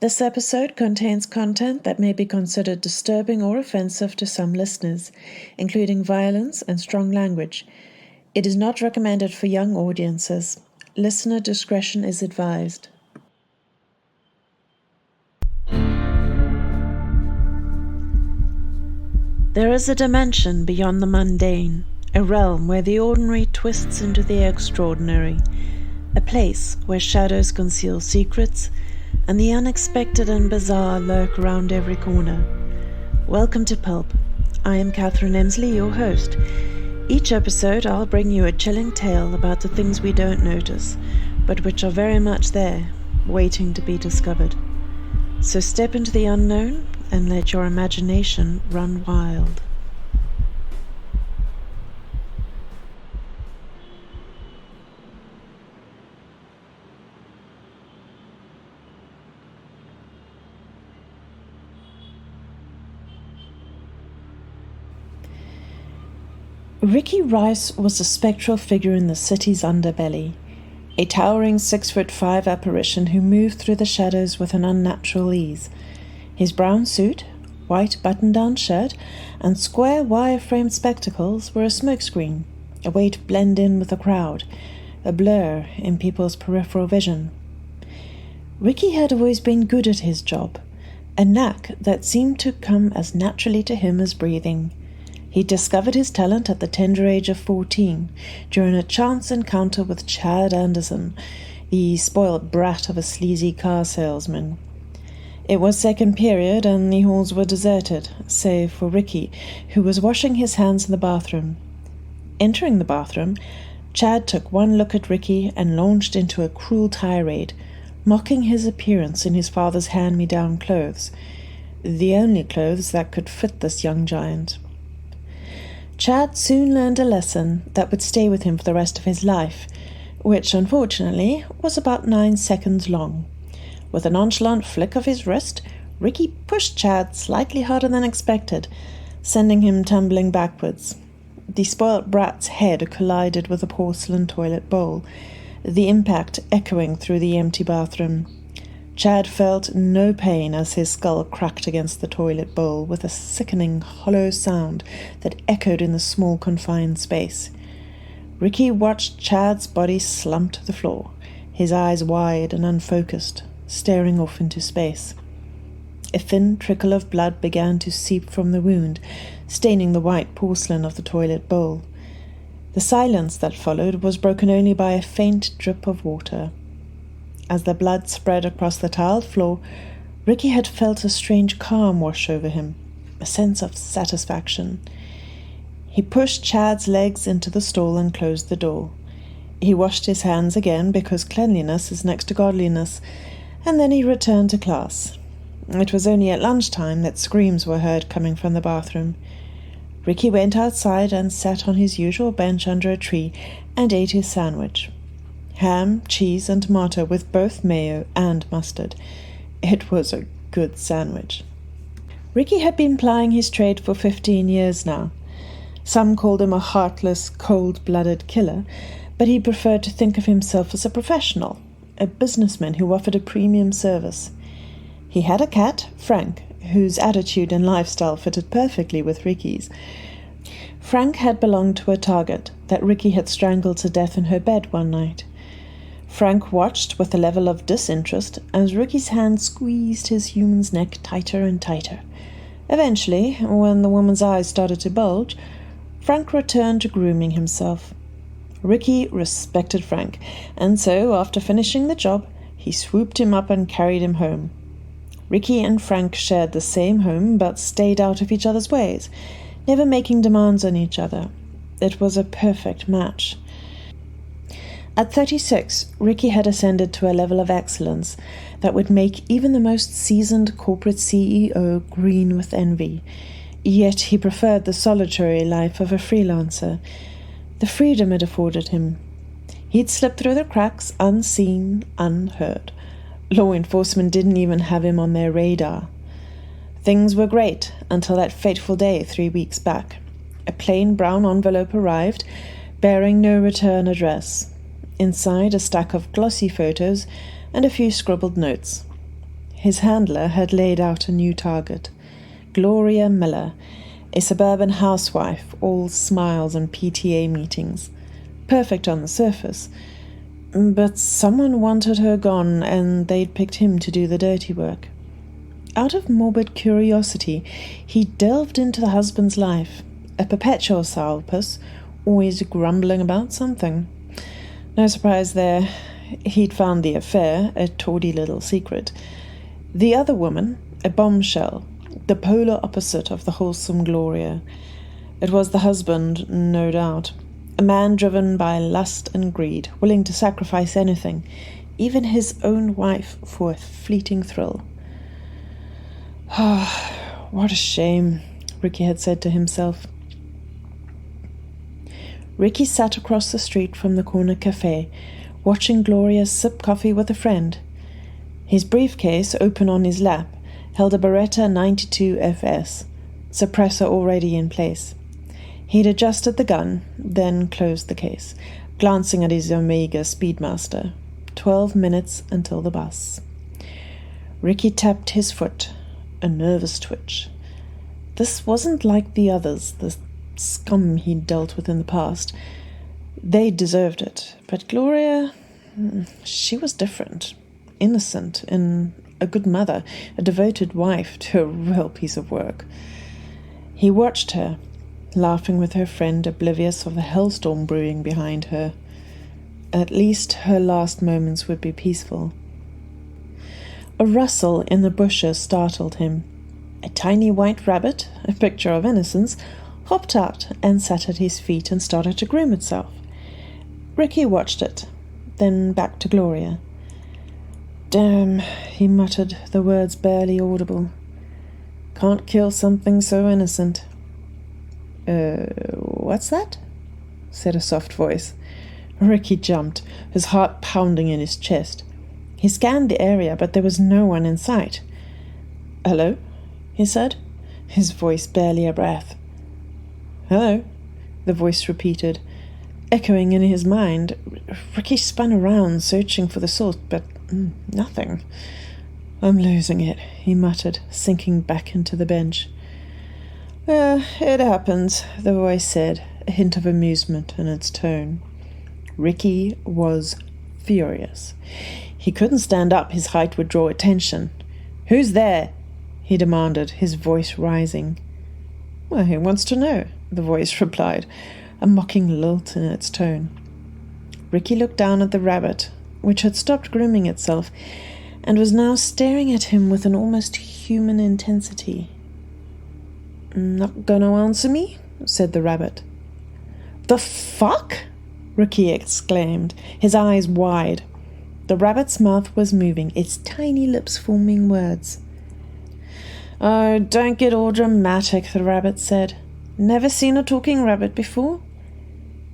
This episode contains content that may be considered disturbing or offensive to some listeners, including violence and strong language. It is not recommended for young audiences. Listener discretion is advised. There is a dimension beyond the mundane, a realm where the ordinary twists into the extraordinary, a place where shadows conceal secrets and the unexpected and bizarre lurk around every corner. Welcome to Pulp. I am Catherine Emsley, your host. Each episode I'll bring you a chilling tale about the things we don't notice, but which are very much there, waiting to be discovered. So step into the unknown and let your imagination run wild. Ricky Rice was a spectral figure in the city's underbelly, a towering 6'5" apparition who moved through the shadows with an unnatural ease. His brown suit, white button-down shirt, and square wire-framed spectacles were a smokescreen, a way to blend in with the crowd, a blur in people's peripheral vision. Ricky had always been good at his job, a knack that seemed to come as naturally to him as breathing. He discovered his talent at the tender age of 14 during a chance encounter with Chad Anderson, the spoiled brat of a sleazy car salesman. It was second period and the halls were deserted, save for Ricky, who was washing his hands in the bathroom. Entering the bathroom, Chad took one look at Ricky and launched into a cruel tirade, mocking his appearance in his father's hand-me-down clothes, the only clothes that could fit this young giant. Chad soon learned a lesson that would stay with him for the rest of his life, which, unfortunately, was about 9 seconds long. With a nonchalant flick of his wrist, Ricky pushed Chad slightly harder than expected, sending him tumbling backwards. The spoilt brat's head collided with a porcelain toilet bowl, the impact echoing through the empty bathroom. Chad felt no pain as his skull cracked against the toilet bowl with a sickening, hollow sound that echoed in the small, confined space. Ricky watched Chad's body slump to the floor, his eyes wide and unfocused, staring off into space. A thin trickle of blood began to seep from the wound, staining the white porcelain of the toilet bowl. The silence that followed was broken only by a faint drip of water. As the blood spread across the tiled floor, Ricky had felt a strange calm wash over him, a sense of satisfaction. He pushed Chad's legs into the stall and closed the door. He washed his hands again because cleanliness is next to godliness, and then he returned to class. It was only at lunchtime that screams were heard coming from the bathroom. Ricky went outside and sat on his usual bench under a tree and ate his sandwich. Ham, cheese, and tomato with both mayo and mustard. It was a good sandwich. Ricky had been plying his trade for 15 years now. Some called him a heartless, cold-blooded killer, but he preferred to think of himself as a professional, a businessman who offered a premium service. He had a cat, Frank, whose attitude and lifestyle fitted perfectly with Ricky's. Frank had belonged to a target that Ricky had strangled to death in her bed one night. Frank watched with a level of disinterest as Ricky's hand squeezed his human's neck tighter and tighter. Eventually, when the woman's eyes started to bulge, Frank returned to grooming himself. Ricky respected Frank, and so, after finishing the job, he swooped him up and carried him home. Ricky and Frank shared the same home, but stayed out of each other's ways, never making demands on each other. It was a perfect match. At 36, Ricky had ascended to a level of excellence that would make even the most seasoned corporate CEO green with envy. Yet he preferred the solitary life of a freelancer, the freedom it afforded him. He'd slip through the cracks unseen, unheard. Law enforcement didn't even have him on their radar. Things were great until that fateful day 3 weeks back. A plain brown envelope arrived, bearing no return address. Inside, a stack of glossy photos and a few scribbled notes. His handler had laid out a new target. Gloria Miller, a suburban housewife, all smiles and PTA meetings. Perfect on the surface. But someone wanted her gone, and they'd picked him to do the dirty work. Out of morbid curiosity, he delved into the husband's life, a perpetual sourpuss, always grumbling about something. No surprise there. He'd found the affair, a tawdry little secret. The other woman, a bombshell, the polar opposite of the wholesome Gloria. It was the husband, no doubt. A man driven by lust and greed, willing to sacrifice anything, even his own wife, for a fleeting thrill. Ah, what a shame, Ricky had said to himself. Ricky sat across the street from the corner cafe, watching Gloria sip coffee with a friend. His briefcase, open on his lap, held a Beretta 92 FS, suppressor already in place. He'd adjusted the gun, then closed the case, glancing at his Omega Speedmaster. 12 minutes until the bus. Ricky tapped his foot, a nervous twitch. This wasn't like the others, the scum he'd dealt with in the past. They deserved it, but Gloria, she was different. Innocent, and a good mother, a devoted wife to a real piece of work. He watched her, laughing with her friend, oblivious of the hellstorm brewing behind her. At least her last moments would be peaceful. A rustle in the bushes startled him. A tiny white rabbit, a picture of innocence, hopped out and sat at his feet and started to groom itself. Ricky watched it, then back to Gloria. "Damn," he muttered, the words barely audible. "Can't kill something so innocent." What's that?" said a soft voice. Ricky jumped, his heart pounding in his chest. He scanned the area, but there was no one in sight. "Hello?" he said, his voice barely a breath. "Hello?" the voice repeated, echoing in his mind. Ricky spun around, searching for the source, but nothing. "I'm losing it," he muttered, sinking back into the bench. It happens," the voice said, a hint of amusement in its tone. Ricky was furious. He couldn't stand up, his height would draw attention. "Who's there?" he demanded, his voice rising. "Well, who wants to know?" the voice replied, a mocking lilt in its tone. Ricky looked down at the rabbit, which had stopped grooming itself, and was now staring at him with an almost human intensity. "Not gonna answer me?" said the rabbit. "The fuck?" Ricky exclaimed, his eyes wide. The rabbit's mouth was moving, its tiny lips forming words. "Oh, don't get all dramatic," the rabbit said. "Never seen a talking rabbit before?"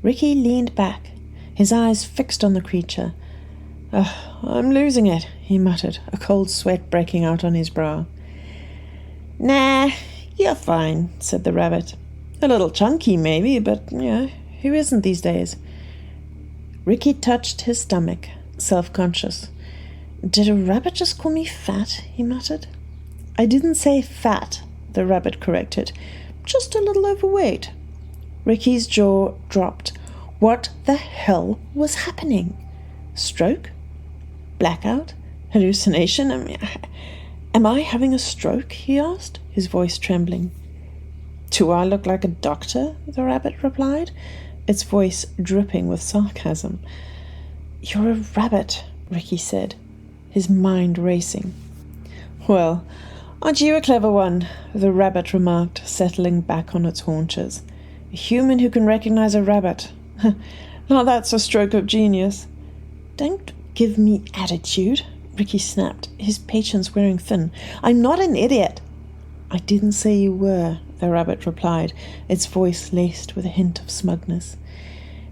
Ricky leaned back, his eyes fixed on the creature. "I'm losing it," he muttered, a cold sweat breaking out on his brow. "Nah, you're fine," said the rabbit. "A little chunky, maybe, but, who isn't these days?" Ricky touched his stomach, self-conscious. "Did a rabbit just call me fat?" he muttered. "I didn't say fat," the rabbit corrected. "Just a little overweight." Ricky's jaw dropped. What the hell was happening? Stroke? Blackout? Hallucination? Am I having a stroke? He asked, his voice trembling. "Do I look like a doctor?" the rabbit replied, its voice dripping with sarcasm. "You're a rabbit," Ricky said, his mind racing. "Well, aren't you a clever one?" the rabbit remarked, settling back on its haunches. "A human who can recognize a rabbit. Now that's a stroke of genius." "Don't give me attitude," Ricky snapped, his patience wearing thin. "I'm not an idiot." "I didn't say you were," the rabbit replied, its voice laced with a hint of smugness.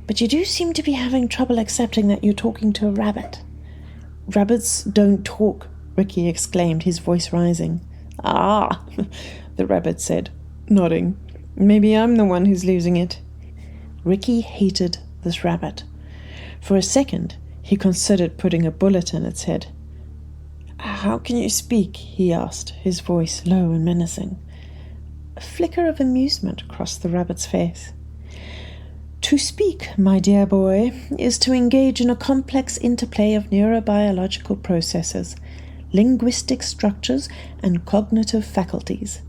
"But you do seem to be having trouble accepting that you're talking to a rabbit." "Rabbits don't talk," Ricky exclaimed, his voice rising. "Ah," the rabbit said, nodding. "Maybe I'm the one who's losing it." Ricky hated this rabbit. For a second, he considered putting a bullet in its head. "How can you speak?" he asked, his voice low and menacing. A flicker of amusement crossed the rabbit's face. "To speak, my dear boy, is to engage in a complex interplay of neurobiological processes, linguistic structures, and cognitive faculties.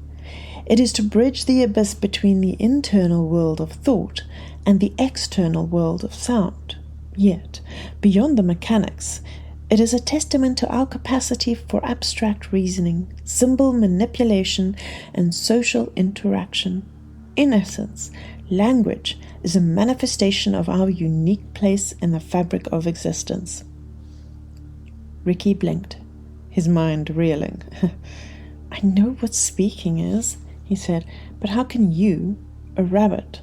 It is to bridge the abyss between the internal world of thought and the external world of sound. Yet, beyond the mechanics, it is a testament to our capacity for abstract reasoning, symbol manipulation, and social interaction. In essence, language is a manifestation of our unique place in the fabric of existence." Ricky blinked, his mind reeling. "I know what speaking is," he said, "but how can you, a rabbit,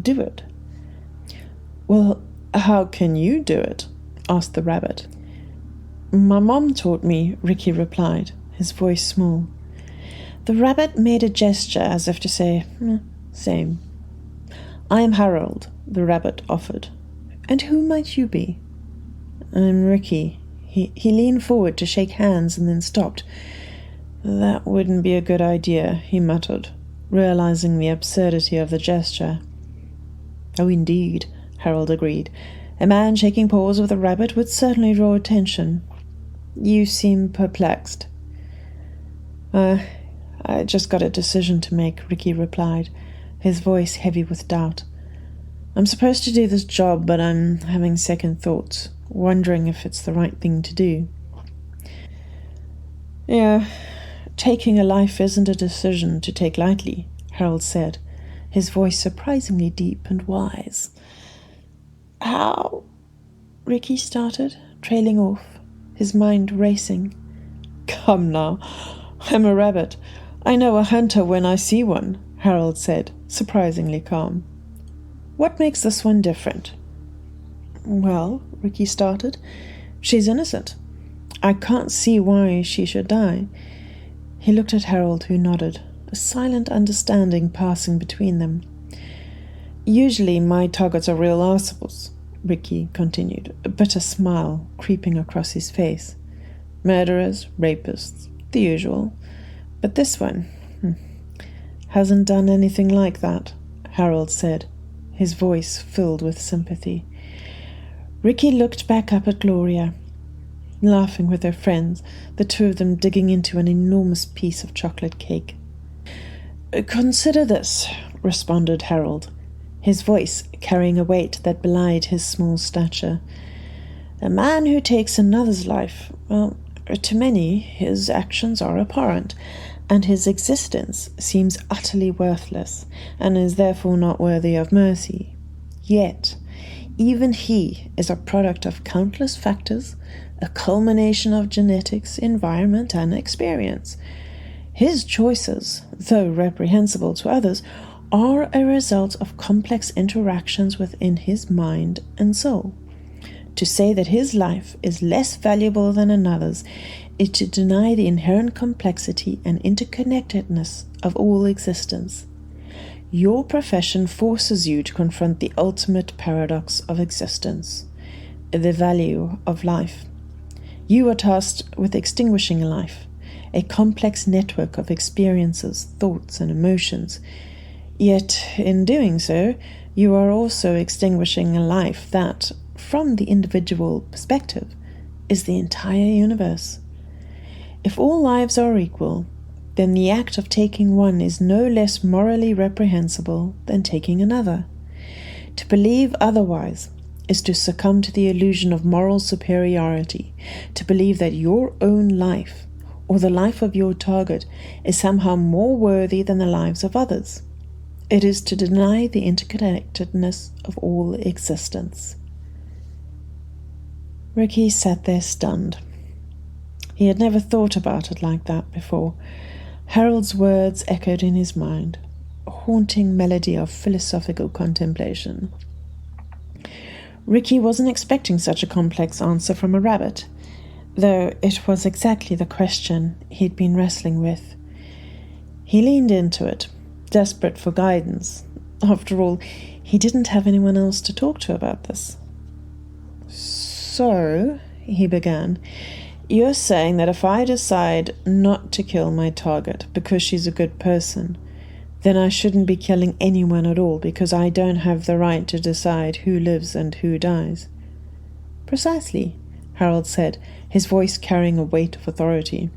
do it?" "Well, how can you do it?" asked the rabbit. "My mom taught me," Ricky replied, his voice small. The rabbit made a gesture as if to say, same. "I am Harold," the rabbit offered. "And who might you be?" "I'm Ricky." He leaned forward to shake hands and then stopped. "That wouldn't be a good idea," he muttered, realizing the absurdity of the gesture. "Oh, indeed," Harold agreed. "A man shaking paws with a rabbit would certainly draw attention. You seem perplexed." I just got a decision to make," Ricky replied, his voice heavy with doubt. "I'm supposed to do this job, but I'm having second thoughts, wondering if it's the right thing to do." "Yeah, taking a life isn't a decision to take lightly," Harold said, his voice surprisingly deep and wise. "How?" Ricky started, trailing off, his mind racing. "Come now, I'm a rabbit. I know a hunter when I see one," Harold said, surprisingly calm. "What makes this one different?" "Well," Ricky started, "she's innocent. I can't see why she should die." He looked at Harold, who nodded, a silent understanding passing between them. "Usually my targets are real assholes," Ricky continued, a bitter smile creeping across his face. "Murderers, rapists, the usual. But this one hasn't done anything like that," Harold said, his voice filled with sympathy. Ricky looked back up at Gloria, laughing with her friends, the two of them digging into an enormous piece of chocolate cake. "Consider this," responded Harold, his voice carrying a weight that belied his small stature. "A man who takes another's life, well, to many, his actions are abhorrent, and his existence seems utterly worthless, and is therefore not worthy of mercy. Yet, even he is a product of countless factors, a culmination of genetics, environment, and experience. His choices, though reprehensible to others, are a result of complex interactions within his mind and soul. To say that his life is less valuable than another's is to deny the inherent complexity and interconnectedness of all existence. Your profession forces you to confront the ultimate paradox of existence, the value of life. You are tasked with extinguishing a life, a complex network of experiences, thoughts, and emotions. Yet, in doing so, you are also extinguishing a life that, from the individual perspective, is the entire universe. If all lives are equal, then the act of taking one is no less morally reprehensible than taking another. To believe otherwise is to succumb to the illusion of moral superiority, to believe that your own life, or the life of your target, is somehow more worthy than the lives of others. It is to deny the interconnectedness of all existence. Ricky sat there stunned. He had never thought about it like that before. Harold's words echoed in his mind, a haunting melody of philosophical contemplation. Ricky wasn't expecting such a complex answer from a rabbit, though it was exactly the question he'd been wrestling with. He leaned into it, desperate for guidance. After all, he didn't have anyone else to talk to about this. "So," he began, You're saying that if I decide not to kill my target because she's a good person, then I shouldn't be killing anyone at all because I don't have the right to decide who lives and who dies. Precisely, Harold said, his voice carrying a weight of authority.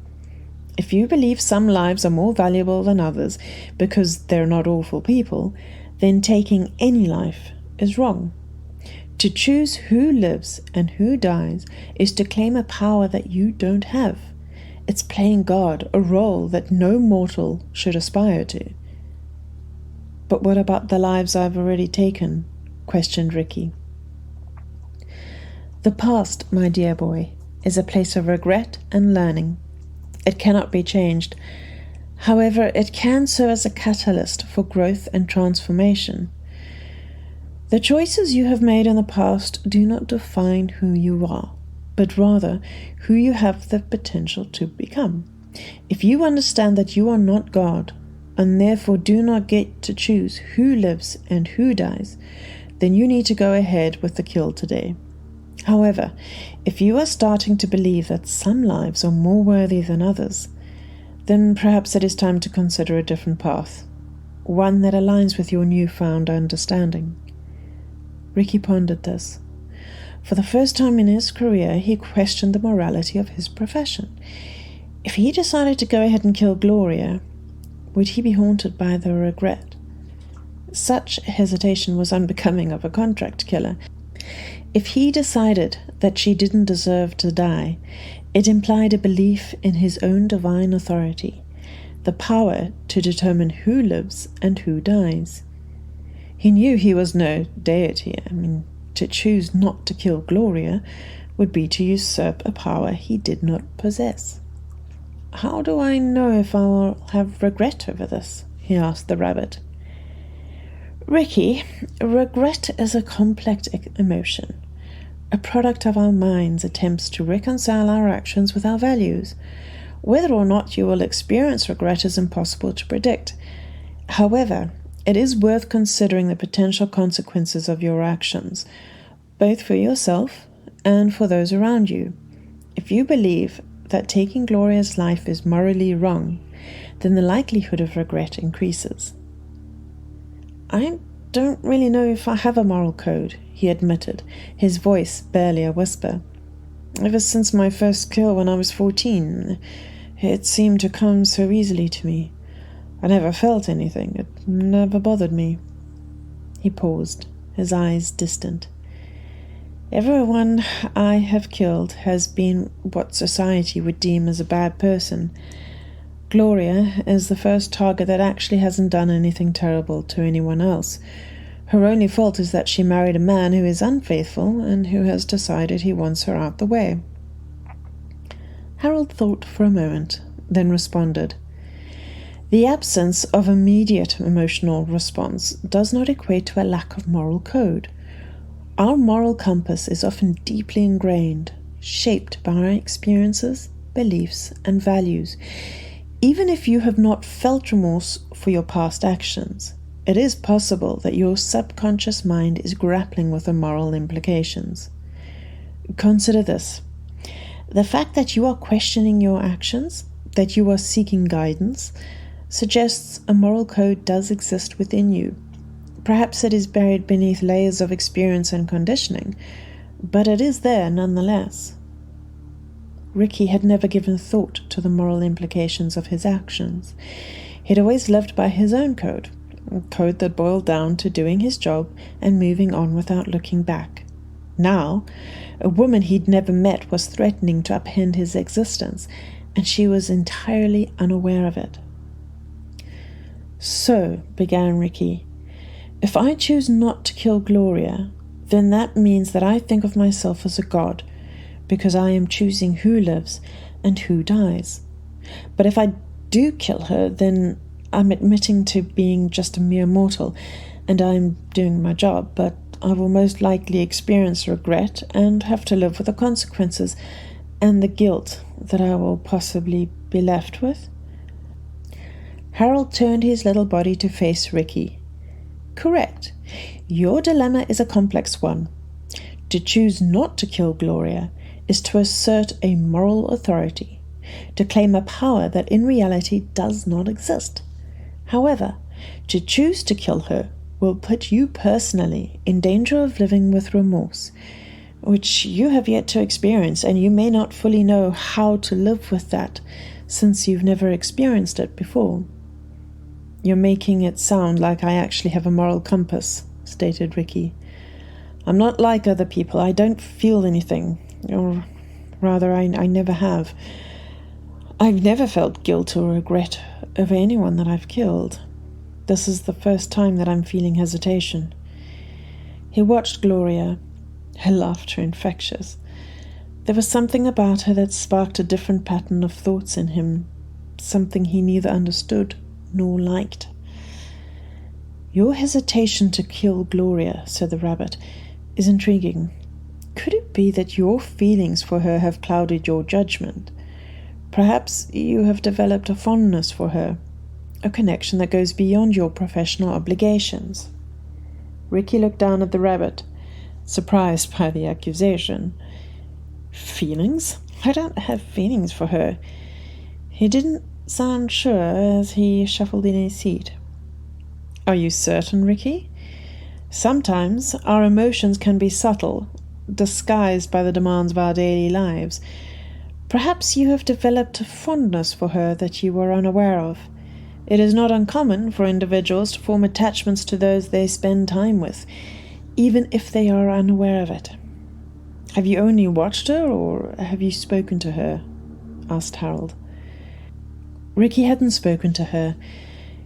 If you believe some lives are more valuable than others because they're not awful people, then taking any life is wrong. To choose who lives and who dies is to claim a power that you don't have. It's playing God, a role that no mortal should aspire to. But what about the lives I've already taken? Questioned Ricky. The past, my dear boy, is a place of regret and learning. It cannot be changed. However, it can serve as a catalyst for growth and transformation. The choices you have made in the past do not define who you are, but rather who you have the potential to become. If you understand that you are not God, and therefore do not get to choose who lives and who dies, then you need to go ahead with the kill today. However, if you are starting to believe that some lives are more worthy than others, then perhaps it is time to consider a different path, one that aligns with your newfound understanding. Ricky pondered this. For the first time in his career, he questioned the morality of his profession. If he decided to go ahead and kill Gloria, would he be haunted by the regret? Such hesitation was unbecoming of a contract killer. If he decided that she didn't deserve to die, it implied a belief in his own divine authority, the power to determine who lives and who dies. He knew he was no deity. To choose not to kill Gloria would be to usurp a power he did not possess. How do I know if I will have regret over this? He asked the rabbit. Ricky, regret is a complex emotion, a product of our mind's attempts to reconcile our actions with our values. Whether or not you will experience regret is impossible to predict. However, it is worth considering the potential consequences of your actions, both for yourself and for those around you. If you believe that taking Gloria's life is morally wrong, then the likelihood of regret increases. I don't really know if I have a moral code, he admitted, his voice barely a whisper. Ever since my first kill when I was 14, it seemed to come so easily to me. I never felt anything. It never bothered me. He paused, his eyes distant. Everyone I have killed has been what society would deem as a bad person. Gloria is the first target that actually hasn't done anything terrible to anyone else. Her only fault is that she married a man who is unfaithful and who has decided he wants her out the way. Harold thought for a moment, then responded. The absence of immediate emotional response does not equate to a lack of moral code. Our moral compass is often deeply ingrained, shaped by our experiences, beliefs, and values. Even if you have not felt remorse for your past actions, it is possible that your subconscious mind is grappling with the moral implications. Consider this. The fact that you are questioning your actions, that you are seeking guidance, suggests a moral code does exist within you. Perhaps it is buried beneath layers of experience and conditioning, but it is there nonetheless. Ricky had never given thought to the moral implications of his actions. He'd always lived by his own code, a code that boiled down to doing his job and moving on without looking back. Now, a woman he'd never met was threatening to upend his existence, and she was entirely unaware of it. So, began Ricky, if I choose not to kill Gloria, then that means that I think of myself as a god, because I am choosing who lives and who dies. But if I do kill her, then I'm admitting to being just a mere mortal, and I'm doing my job, but I will most likely experience regret and have to live with the consequences and the guilt that I will possibly be left with. Harold turned his little body to face Ricky. Correct. Your dilemma is a complex one. To choose not to kill Gloria is to assert a moral authority, to claim a power that in reality does not exist. However, to choose to kill her will put you personally in danger of living with remorse, which you have yet to experience, and you may not fully know how to live with that, since you've never experienced it before. You're making it sound like I actually have a moral compass, stated Ricky. I'm not like other people. I don't feel anything, or rather, I never have. I've never felt guilt or regret over anyone that I've killed. This is the first time that I'm feeling hesitation. He watched Gloria, her laughter infectious. There was something about her that sparked a different pattern of thoughts in him, something he neither understood nor liked. Your hesitation to kill Gloria, said the rabbit, is intriguing. Could it be that your feelings for her have clouded your judgment? Perhaps you have developed a fondness for her, a connection that goes beyond your professional obligations. Ricky looked down at the rabbit, surprised by the accusation. Feelings? I don't have feelings for her. He didn't sound sure as he shuffled in his seat. Are you certain, Ricky? Sometimes our emotions can be subtle, disguised by the demands of our daily lives. Perhaps you have developed a fondness for her that you were unaware of. It is not uncommon for individuals to form attachments to those they spend time with, even if they are unaware of it. Have you only watched her, or have you spoken to her? Asked Harold. Ricky hadn't spoken to her.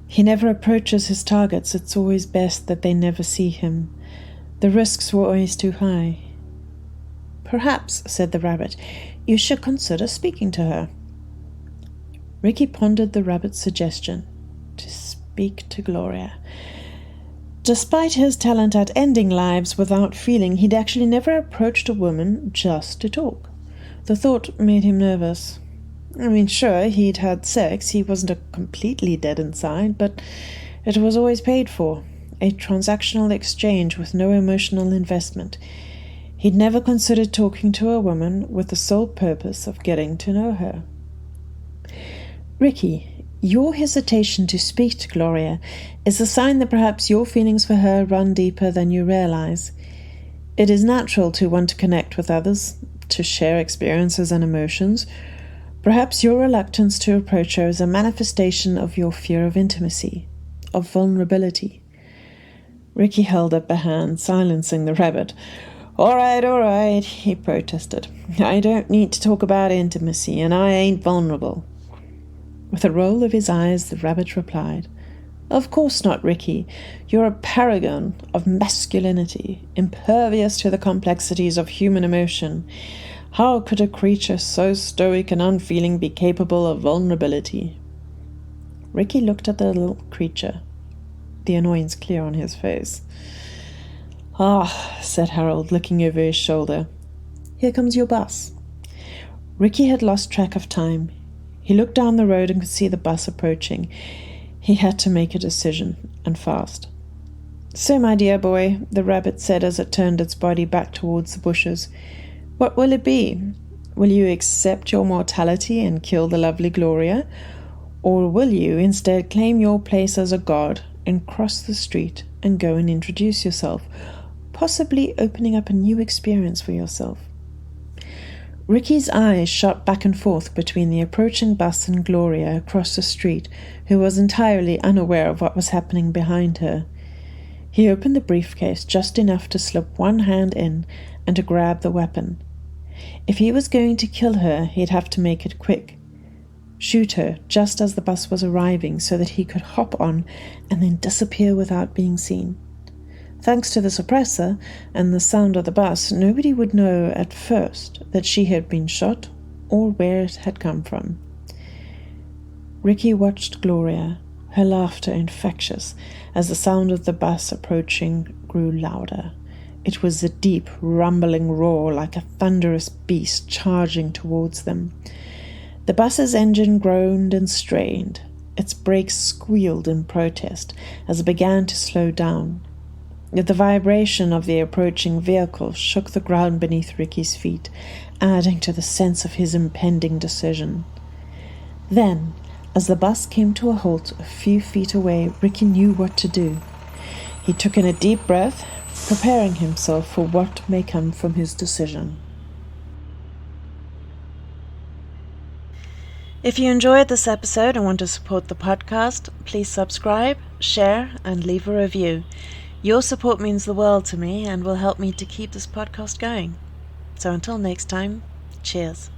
He never approaches his targets. It's always best that they never see him. The risks were always too high. Perhaps, said the rabbit, you should consider speaking to her. Ricky pondered the rabbit's suggestion, to speak to Gloria. Despite his talent at ending lives without feeling, he'd actually never approached a woman just to talk. The thought made him nervous. I mean, sure, he'd had sex, he wasn't completely dead inside, but it was always paid for, a transactional exchange with no emotional investment. He'd never considered talking to a woman with the sole purpose of getting to know her. Ricky, your hesitation to speak to Gloria is a sign that perhaps your feelings for her run deeper than you realize. It is natural to want to connect with others, to share experiences and emotions. Perhaps your reluctance to approach her is a manifestation of your fear of intimacy, of vulnerability. Ricky held up a hand, silencing the rabbit. All right, he protested. I don't need to talk about intimacy, and I ain't vulnerable. With a roll of his eyes, the rabbit replied, Of course not, Ricky. You're a paragon of masculinity, impervious to the complexities of human emotion. How could a creature so stoic and unfeeling be capable of vulnerability? Ricky looked at the little creature, the annoyance clear on his face. Ah, said Harold, looking over his shoulder. Here comes your bus. Ricky had lost track of time. He looked down the road and could see the bus approaching. He had to make a decision, and fast. So, my dear boy, the rabbit said as it turned its body back towards the bushes, what will it be? Will you accept your mortality and kill the lovely Gloria? Or will you instead claim your place as a god and cross the street and go and introduce yourself, possibly opening up a new experience for yourself? Ricky's eyes shot back and forth between the approaching bus and Gloria across the street, who was entirely unaware of what was happening behind her. He opened the briefcase just enough to slip one hand in and to grab the weapon. If he was going to kill her, he'd have to make it quick. Shoot her just as the bus was arriving so that he could hop on and then disappear without being seen. Thanks to the suppressor and the sound of the bus, nobody would know at first that she had been shot or where it had come from. Ricky watched Gloria, her laughter infectious, as the sound of the bus approaching grew louder. It was a deep, rumbling roar like a thunderous beast charging towards them. The bus's engine groaned and strained. Its brakes squealed in protest as it began to slow down. The vibration of the approaching vehicle shook the ground beneath Ricky's feet, adding to the sense of his impending decision. Then, as the bus came to a halt a few feet away, Ricky knew what to do. He took in a deep breath, preparing himself for what may come from his decision. If you enjoyed this episode and want to support the podcast, please subscribe, share, and leave a review. Your support means the world to me and will help me to keep this podcast going. So until next time, cheers.